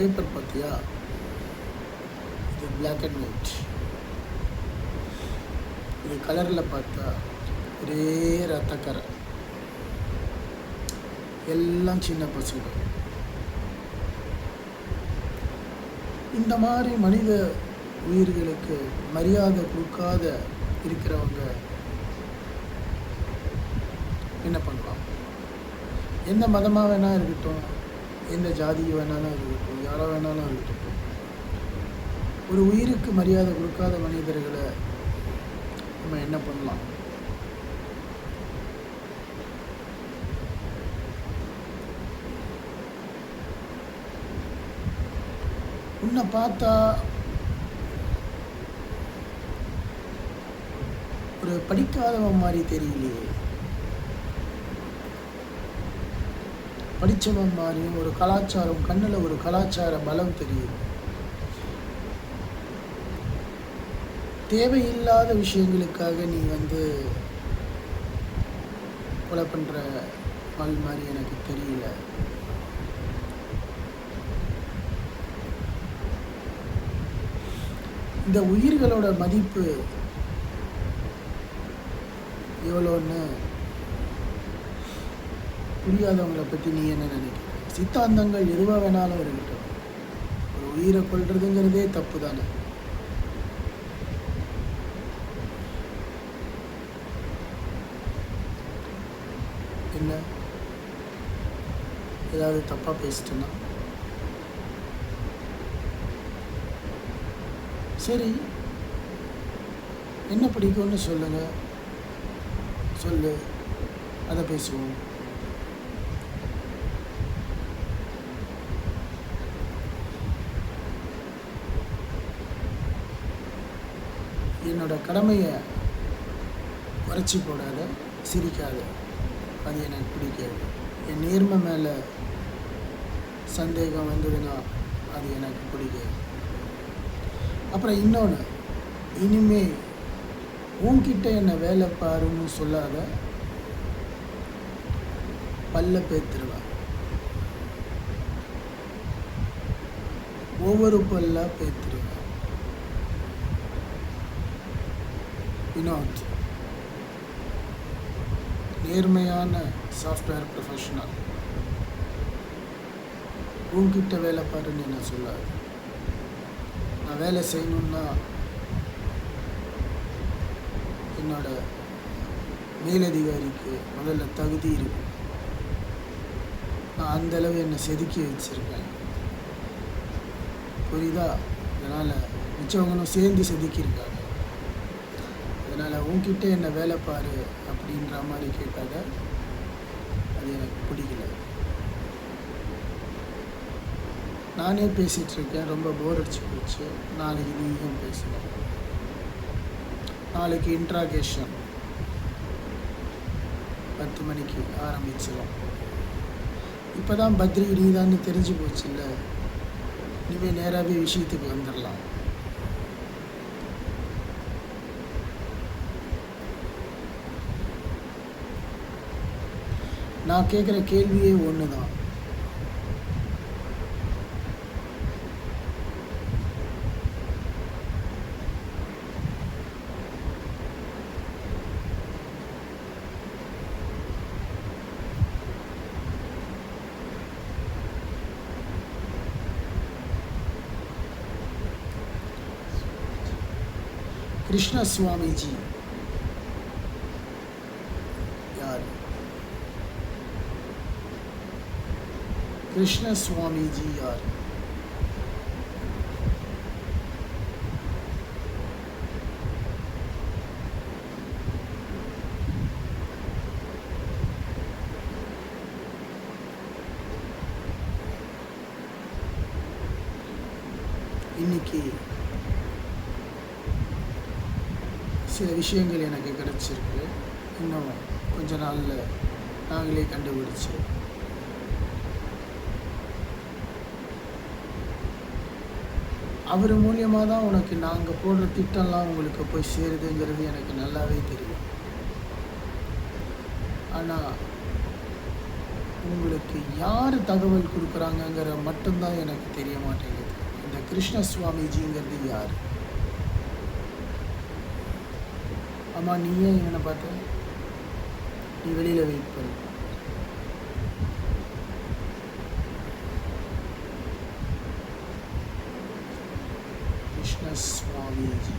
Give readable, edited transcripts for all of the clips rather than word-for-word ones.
Paper பார்த்தியா? இது black and white. இது கலரில் பார்த்தா ஒரே ரத்தக்கரை, எல்லாம் சின்ன பசங்க. இந்த மாதிரி மனித உயிர்களுக்கு மரியாதை கொடுக்காத இருக்கிறவங்க என்ன பண்ணலாம்? எந்த மதமாக வேணால் இருக்கட்டும், எந்த ஜாதி வேணாலும் இருக்கட்டும், யாரோ வேணாலும் இருக்கட்டும், ஒரு உயிருக்கு மரியாதை கொடுக்காத மனிதர்களை நம்ம என்ன பண்ணலாம்? உன்னை பார்த்தா ஒரு படிக்காதவன் மாதிரி தெரியலையே, படித்தவன் மாதிரியும் ஒரு கலாச்சாரம், கண்ணில் ஒரு கலாச்சார பலம் தெரியுது. தேவையில்லாத விஷயங்களுக்காக நீ கொலை பண்ணுற ஆள் மாதிரி எனக்கு தெரியல. இந்த உயிர்களோட மதிப்பு எவ்வளோன்னு புரியாதவங்களை பற்றி நீ என்ன நினைக்கிற? சித்தாந்தங்கள் எதுவாக வேணாலும் இருக்கட்டும், ஒரு உயிரை கொள்றதுங்கிறதே தப்பு தானே. என்ன ஏதாவது தப்பாக பேசிட்டேன்னா? சரி, என்ன பிடிக்கும்னு சொல்லுங்கள், சொல்லு, அதை பேசுவோம். என்னோட கடமையை குறைச்சி போடாத, சிரிக்காத, அது எனக்கு பிடிக்காது. என் நேர்மை மேலே சந்தேகம் வந்ததுன்னா அது எனக்கு பிடிக்காது. அப்புறம் இன்னொன்று, இனிமே உன்கிட்ட என்ன வேலை பாருன்னு சொல்லாத, பல்ல பேத்துருவேன். ஒவ்வொரு பல்லா பேத்துருவேன். வினோத், நேர்மையான சாஃப்ட்வேர் ப்ரொஃபஷனல். உன்கிட்ட வேலை பாருன்னு என்ன சொல்லாது. நான் வேலை செய்யணுன்னா என்னோட மேலதிகாரிக்கு முதல்ல தகுதி இருக்கும். நான் அந்தளவு என்னை செதுக்கி வச்சுருக்கேன், புரியுதா? அதனால் மிச்சவங்களும் சேர்ந்து செதுக்கியிருக்காங்க. அதனால் உன்கிட்ட என்ன வேலை பாரு அப்படின்ற மாதிரி கேட்டாங்க, அது எனக்கு பிடிக்கல. நானே பேசிகிட்ருக்கேன், ரொம்ப போர் அடிச்சு போச்சு. நாளைக்கு நீயும் பேசணும். நாளைக்கு இன்ட்ராகேஷன் 10 மணிக்கு ஆரம்பிச்சிடும். இப்போ தான் பத்ரி நீதான்னு தெரிஞ்சு போச்சு இல்லை? இனிமேல் நேராகவே விஷயத்துக்கு வந்துடலாம். நான் கேட்குற கேள்வியே ஒன்று தான். கிருஷ்ண சுவாமிஜி யார்? கிருஷ்ண சுவாமிஜி யார்? இன்னைக்கு சில விஷயங்கள் எனக்கு கிடச்சிருக்கு. இன்னும் கொஞ்ச நாளில் நாங்களே கண்டுபிடிச்சு அவர் மூலியமாக தான் உனக்கு நாங்கள் போடுற திட்டம்லாம் உங்களுக்கு போய் சேருதுங்கிறது எனக்கு நல்லாவே தெரியும். ஆனால் உங்களுக்கு யார் தகவல் கொடுக்குறாங்கங்கிற மட்டும்தான் எனக்கு தெரிய மாட்டேங்குது. இந்த கிருஷ்ண சுவாமிஜிங்கிறது யார்? ஆமாம், நீயே இவனை பார்த்த, நீ வெளியில் வெயிட் பண்ணு. கிருஷ்ண சுவாமிஜி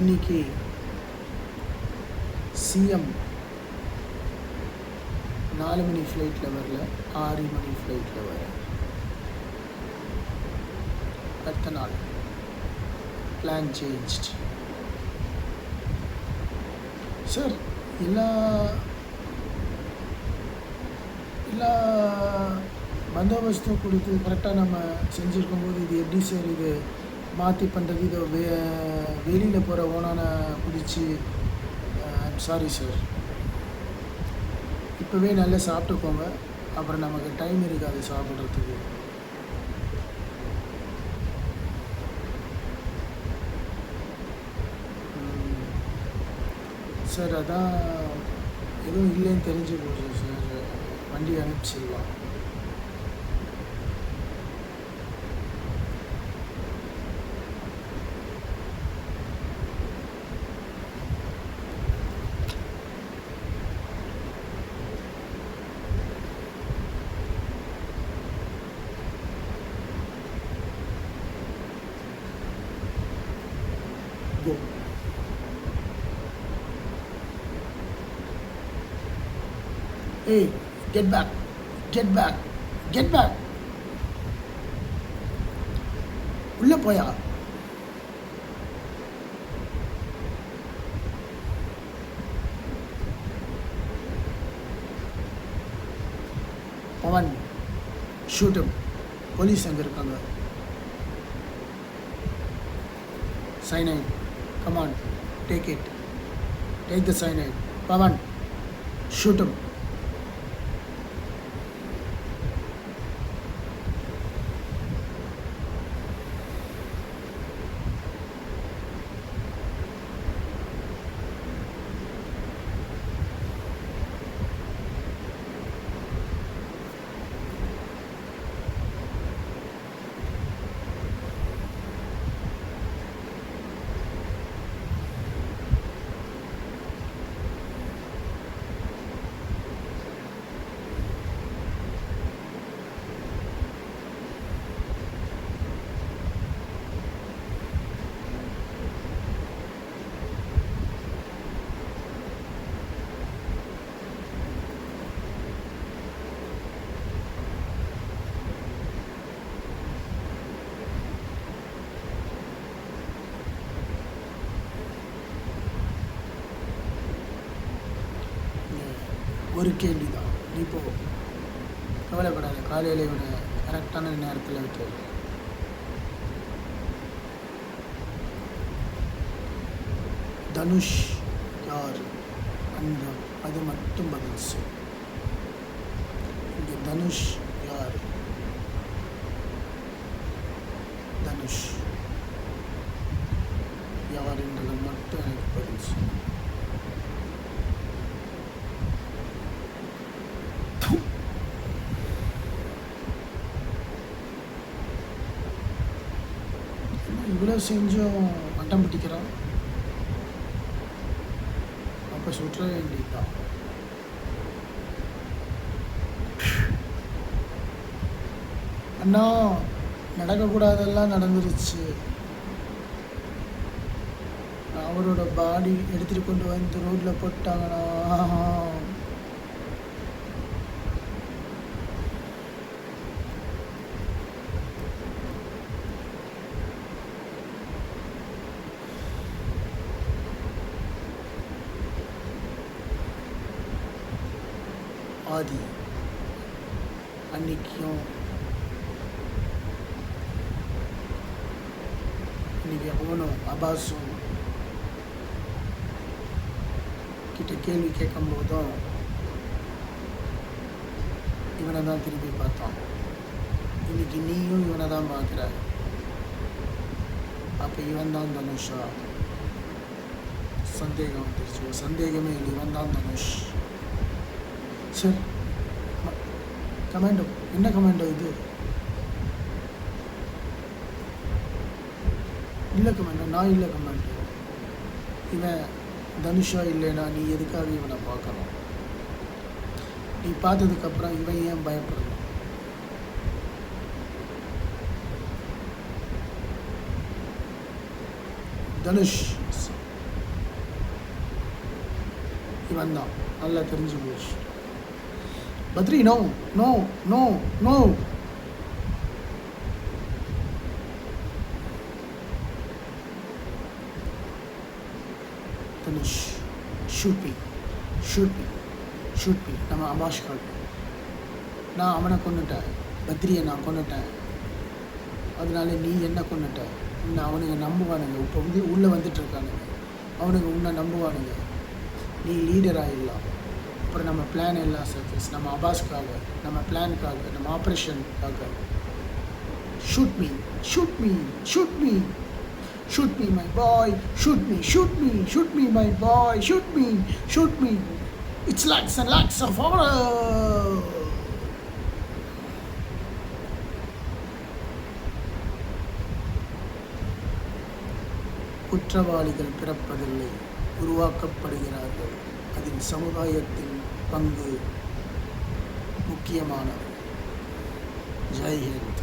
இன்னைக்கு சிஎம் 4 மணி ஃப்ளைட்டில் வரல, 6 மணி ஃப்ளைட்டில் வர. அடுத்த நாள் பிளான் சேஞ்ச்ட். சார், எல்லா பந்தோபஸ்தும் கொடுத்து கரெக்டாக நம்ம செஞ்சுருக்கும்போது இது எப்படி சார் இது மாற்றி பண்ணுறது? இதை வெளியில் போகிற ஓனான பிடிச்சி, சாரி சார், இப்போவே நல்லா சாப்பிட்டுக்கோங்க, அப்புறம் நமக்கு டைம் இருக்காது சாப்பிட்றதுக்கு. சார், அதான் எதுவும் இல்லைன்னு தெரிஞ்சு போச்சு சார், வண்டி அனுப்பிச்சிடலாம். Hey, get back, get back, get back. உள்ள போயா? Pawan, shoot him. போலீஸ் அங்கே இருக்காங்க. cyanide, come on, take it, take the cyanide. Pavan, shoot him. ஒரு கேள்வி தான், நீ போ, கவலைப்படாத. காலையில் இவனை கரெக்டான நேரத்தில் விட்டு. தனுஷ் யார்? அந்த அது மட்டும் பதில் சொல். இங்கே தனுஷ் யார்? தனுஷ் யார் என்றது மட்டும் எனக்கு பதில் சொல். இவ்வளோ செஞ்சும் அட்டம் பிடிக்கிறான், அப்போ சுற்ற வேண்டியதான். அண்ணா, நடக்கக்கூடாதெல்லாம் நடந்துருச்சு. அவரோட பாடி எடுத்துகிட்டு கொண்டு வந்து ரோட்டில் போட்டாங்கண்ணா. ஆதி அன்னைக்கும் இன்னைக்கு அவனும் அபாஸும் கிட்ட கேள்வி கேட்கும் போதும் இவனை தான் திரும்பி பார்த்தான். இன்னைக்கு நீயும் இவனை தான் பார்க்குற. அப்போ இவன் தான் தனுஷா? சந்தேகம் வந்துருச்சு. ஒரு சந்தேகமே இல்லை, இவன் தான் தனுஷ். சரி, கமாண்டோ. என்ன கமாண்டோ இது? இல்லை கமாண்டோ, நான் இல்லை கமாண்டோ. இவன் தனுஷா இல்லைன்னா நீ எதுக்காக இவனை பார்க்கணும்? நீ பார்த்ததுக்கப்புறம் இவன் ஏன் பயப்படணும்? தனுஷ் இவன் தான், நல்லா தெரிஞ்சு போச்சு. Badri, no no no no. Dhanush, shoot me, shoot me, shoot me. நம்ம அபாஷ் கால். நான் அவனை கொண்டுட்டேன், பத்ரியை நான் கொண்டுட்டேன், அதனால நீ என்ன கொண்டுட்ட? உன்னை அவனுங்க நம்புவானுங்க. இப்போ உள்ளே வந்துட்டுருக்கானுங்க, அவனுங்க உன்னை நம்புவானுங்க. நீ லீடர் ஆகிடலாம். அப்புறம் நம்ம பிளான் எல்லாம் சக்ஸஸ். நம்ம அபாஸ்க்காக, நம்ம பிளானுக்காக, நம்ம ஆப்ரேஷனுக்காக. Shoot me, shoot me, shoot me, shoot me my boy, shoot me, shoot me, shoot me my boy, shoot me, shoot me. It's lots and lots of horror. குற்றவாளிகள் பிறப்பதில்லை, உருவாக்கப்படுகிறார்கள். அதில் சமுதாயத்தின் பங்கு முக்கியமானது. ஜெய் ஹிந்த்.